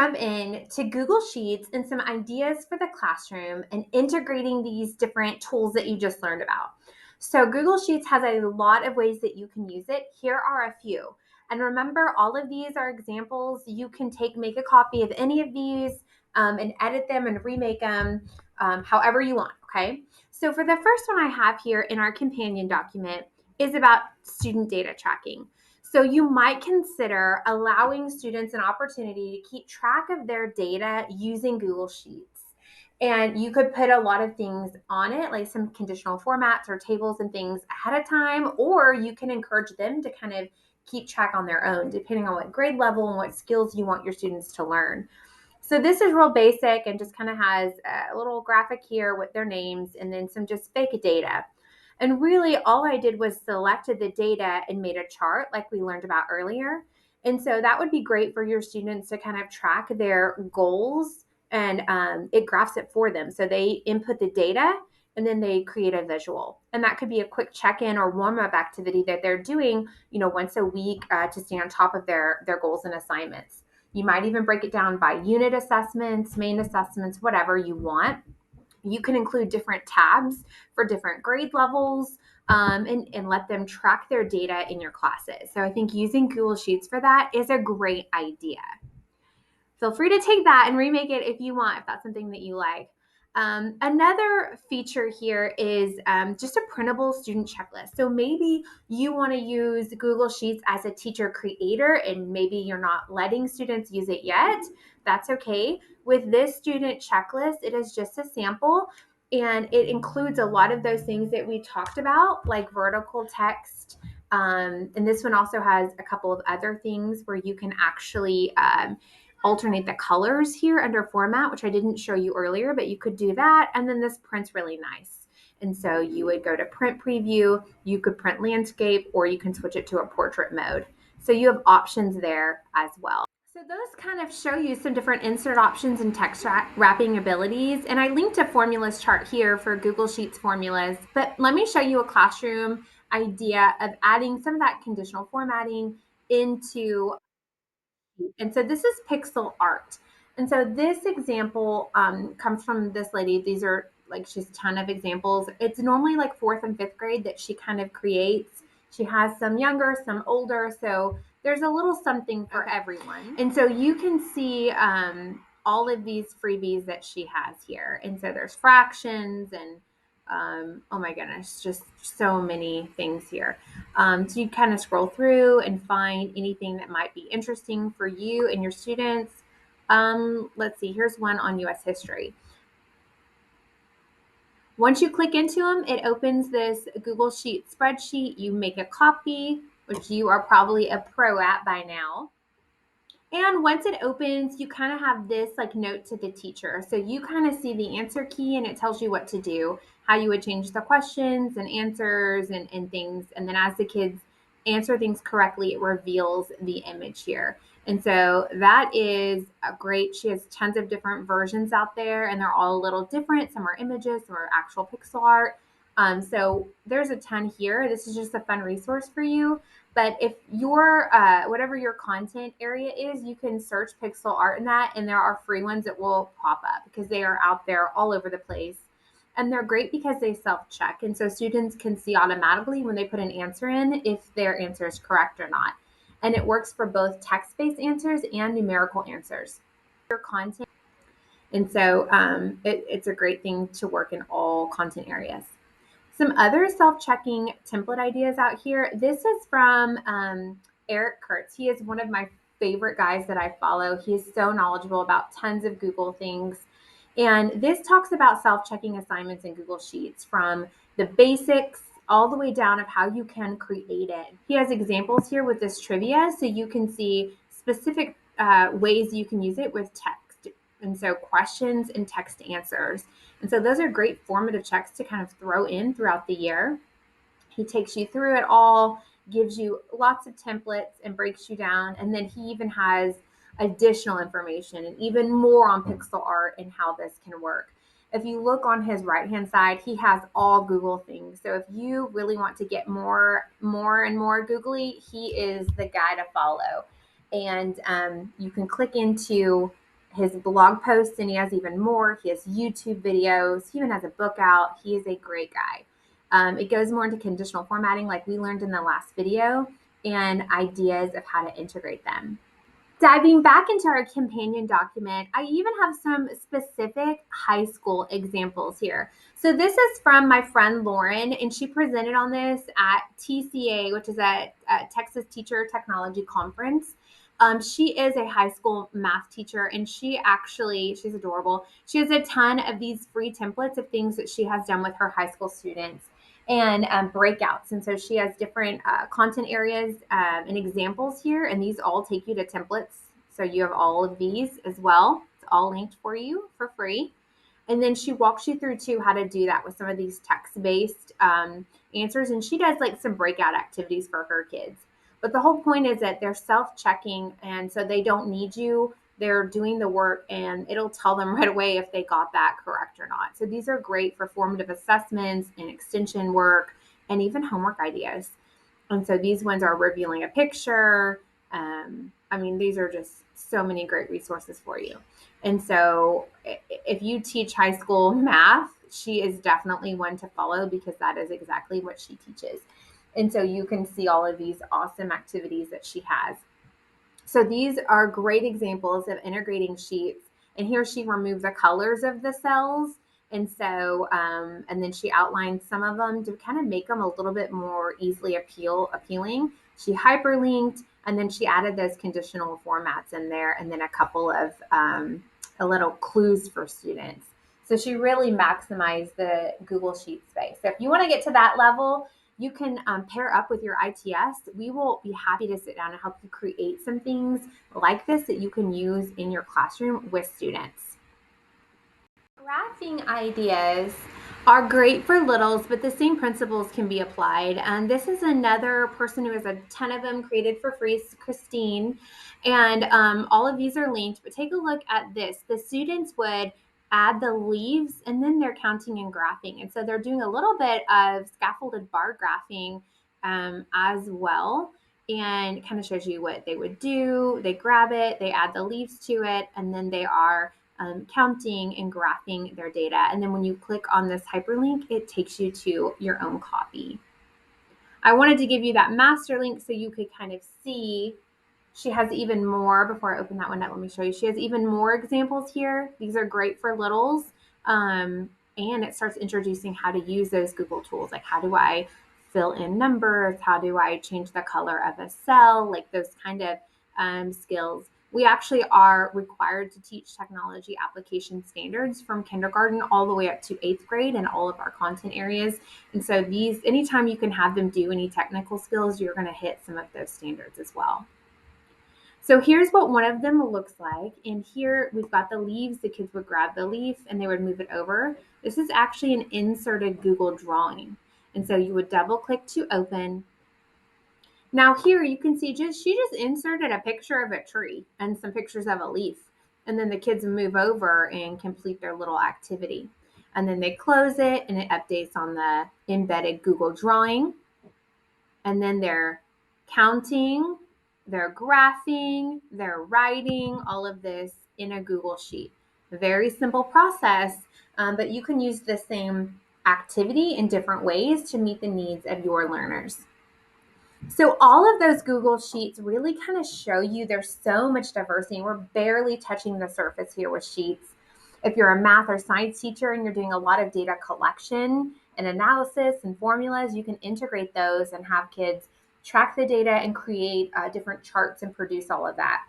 jump in to Google Sheets and some ideas for the classroom and integrating these different tools that you just learned about. So Google Sheets has a lot of ways that you can use it. Here are a few. And remember, all of these are examples. You can make a copy of any of these and edit them and remake them however you want, okay? So for the first one I have here in our companion document is about student data tracking. So you might consider allowing students an opportunity to keep track of their data using Google Sheets. And you could put a lot of things on it, like some conditional formats or tables and things ahead of time, or you can encourage them to kind of keep track on their own, depending on what grade level and what skills you want your students to learn. So this is real basic and just kind of has a little graphic here with their names and then some just fake data. And really all I did was selected the data and made a chart like we learned about earlier. And so that would be great for your students to kind of track their goals and it graphs it for them. So they input the data and then they create a visual. And that could be a quick check-in or warm-up activity that they're doing, once a week to stay on top of their goals and assignments. You might even break it down by unit assessments, main assessments, whatever you want. You can include different tabs for different grade levels and let them track their data in your classes. So I think using Google Sheets for that is a great idea. Feel free to take that and remake it if you want, if that's something that you like. Another feature here is just a printable student checklist. So maybe you want to use Google Sheets as a teacher creator and maybe you're not letting students use it yet. That's okay. With this student checklist, it is just a sample and it includes a lot of those things that we talked about, like vertical text. And this one also has a couple of other things where you can actually alternate the colors here under format, which I didn't show you earlier, but you could do that. And then this print's really nice. And so you would go to print preview, you could print landscape, or you can switch it to a portrait mode. So you have options there as well. So those kind of show you some different insert options and text wrapping abilities. And I linked a formulas chart here for Google Sheets formulas, but let me show you a classroom idea of adding some of that conditional formatting into. And so this is pixel art. And so this example comes from this lady. These are she's a ton of examples. It's normally like fourth and fifth grade that she kind of creates. She has some younger, some older. So there's a little something for everyone. And so you can see all of these freebies that she has here. And so there's fractions and oh my goodness, just so many things here. So you kind of scroll through and find anything that might be interesting for you and your students. Let's see, here's one on US history. Once you click into them, it opens this Google Sheet spreadsheet. You make a copy, which you are probably a pro at by now. And once it opens, you kind of have this note to the teacher. So you kind of see the answer key and it tells you what to do, how you would change the questions and answers and things. And then as the kids answer things correctly, it reveals the image here. And so that is great. She has tons of different versions out there and they're all a little different. Some are images, some are actual pixel art. So there's a ton here. This is just a fun resource for you. But if your whatever your content area is, you can search pixel art in that, and there are free ones that will pop up because they are out there all over the place. And they're great because they self-check. And so students can see automatically when they put an answer in if their answer is correct or not. And it works for both text-based answers and numerical answers. Your content. And so it's a great thing to work in all content areas. Some other self-checking template ideas out here. This is from Eric Kurtz. He is one of my favorite guys that I follow. He is so knowledgeable about tons of Google things. And this talks about self-checking assignments in Google Sheets from the basics all the way down of how you can create it. He has examples here with this trivia so you can see specific ways you can use it with text. And so questions and text answers. And so those are great formative checks to kind of throw in throughout the year. He takes you through it all, gives you lots of templates and breaks you down. And then he even has additional information and even more on pixel art and how this can work. If you look on his right-hand side, he has all Google things. So if you really want to get more and more googly, he is the guy to follow. And you can click into his blog posts, and he has even more. He has YouTube videos. He even has a book out. He is a great guy. It goes more into conditional formatting, like we learned in the last video, and ideas of how to integrate them. Diving back into our companion document, I even have some specific high school examples here. So this is from my friend Lauren, and she presented on this at TCA, which is a Texas Teacher Technology Conference. She is a high school math teacher, and she's adorable. She has a ton of these free templates of things that she has done with her high school students and breakouts. And so she has different content areas and examples here, and these all take you to templates. So you have all of these as well. It's all linked for you for free. And then she walks you through too how to do that with some of these text-based answers. And she does like some breakout activities for her kids. But the whole point is that they're self-checking, and so they don't need you. They're doing the work, and it'll tell them right away if they got that correct or not. So these are great for formative assessments and extension work and even homework ideas. And so these ones are revealing a picture. These are just so many great resources for you. And so if you teach high school math, she is definitely one to follow because that is exactly what she teaches. And so you can see all of these awesome activities that she has. So these are great examples of integrating sheets. And here she removed the colors of the cells. And so, and then she outlined some of them to kind of make them a little bit more easily appealing. She hyperlinked, and then she added those conditional formats in there, and then a couple of a little clues for students. So she really maximized the Google Sheet space. So if you want to get to that level, you can pair up with your ITS. We will be happy to sit down and help you create some things like this that you can use in your classroom with students. Graphing ideas are great for littles, but the same principles can be applied. And this is another person who has a ton of them created for free, Christine. And all of these are linked, but take a look at this. The students would add the leaves, and then they're counting and graphing. And so they're doing a little bit of scaffolded bar graphing as well. And kind of shows you what they would do. They grab it, they add the leaves to it, and then they are counting and graphing their data. And then when you click on this hyperlink, it takes you to your own copy. I wanted to give you that master link so you could kind of see. She has even more. Before I open that one up, let me show you. She has even more examples here. These are great for littles. And it starts introducing how to use those Google tools. Like, how do I fill in numbers? How do I change the color of a cell? Like those kind of skills. We actually are required to teach technology application standards from kindergarten all the way up to 8th grade in all of our content areas. And so these, anytime you can have them do any technical skills, you're going to hit some of those standards as well. So here's what one of them looks like. And here we've got the leaves. The kids would grab the leaf and they would move it over. This is actually an inserted Google drawing. And so you would double click to open. Now here you can see she just inserted a picture of a tree and some pictures of a leaf. And then the kids move over and complete their little activity. And then they close it and it updates on the embedded Google drawing. And then they're counting, they're graphing, they're writing, all of this in a Google Sheet. A very simple process, but you can use the same activity in different ways to meet the needs of your learners. So all of those Google Sheets really kind of show you there's so much diversity. We're barely touching the surface here with Sheets. If you're a math or science teacher and you're doing a lot of data collection and analysis and formulas, you can integrate those and have kids track the data and create different charts and produce all of that.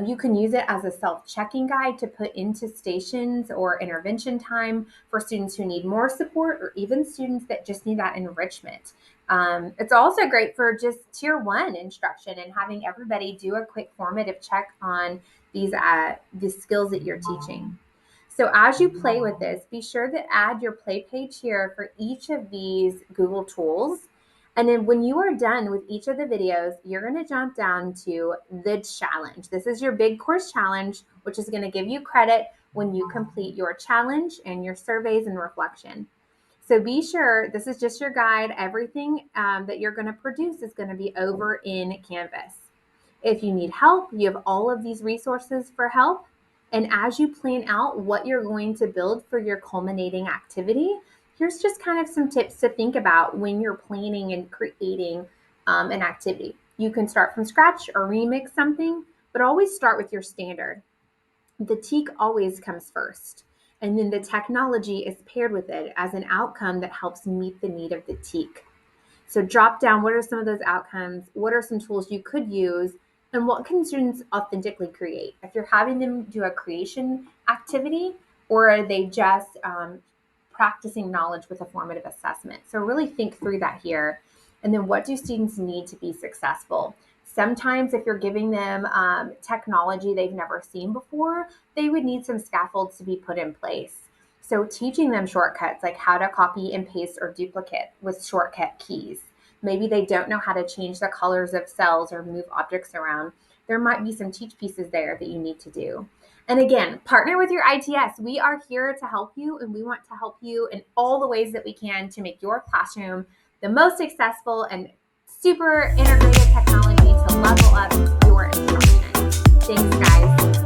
You can use it as a self-checking guide to put into stations or intervention time for students who need more support or even students that just need that enrichment. It's also great for just tier 1 instruction and having everybody do a quick formative check on these the skills that you're teaching. So as you play with this, be sure to add your play page here for each of these Google tools. And then when you are done with each of the videos, you're going to jump down to the challenge. This is your big course challenge, which is going to give you credit when you complete your challenge and your surveys and reflection. So be sure, this is just your guide. Everything that you're going to produce is going to be over in Canvas. If you need help, you have all of these resources for help. And as you plan out what you're going to build for your culminating activity, here's just kind of some tips to think about when you're planning and creating an activity. You can start from scratch or remix something, but always start with your standard. The teak always comes first, and then the technology is paired with it as an outcome that helps meet the need of the teak. So drop down what are some of those outcomes? What are some tools you could use? And what can students authentically create? If you're having them do a creation activity, or are they just practicing knowledge with a formative assessment? So really think through that here. And then what do students need to be successful? Sometimes if you're giving them technology they've never seen before, they would need some scaffolds to be put in place. So teaching them shortcuts like how to copy and paste or duplicate with shortcut keys. Maybe they don't know how to change the colors of cells or move objects around. There might be some teach pieces there that you need to do. And again, partner with your ITS. We are here to help you, and we want to help you in all the ways that we can to make your classroom the most successful and super integrated technology to level up your instruction. Thanks, guys.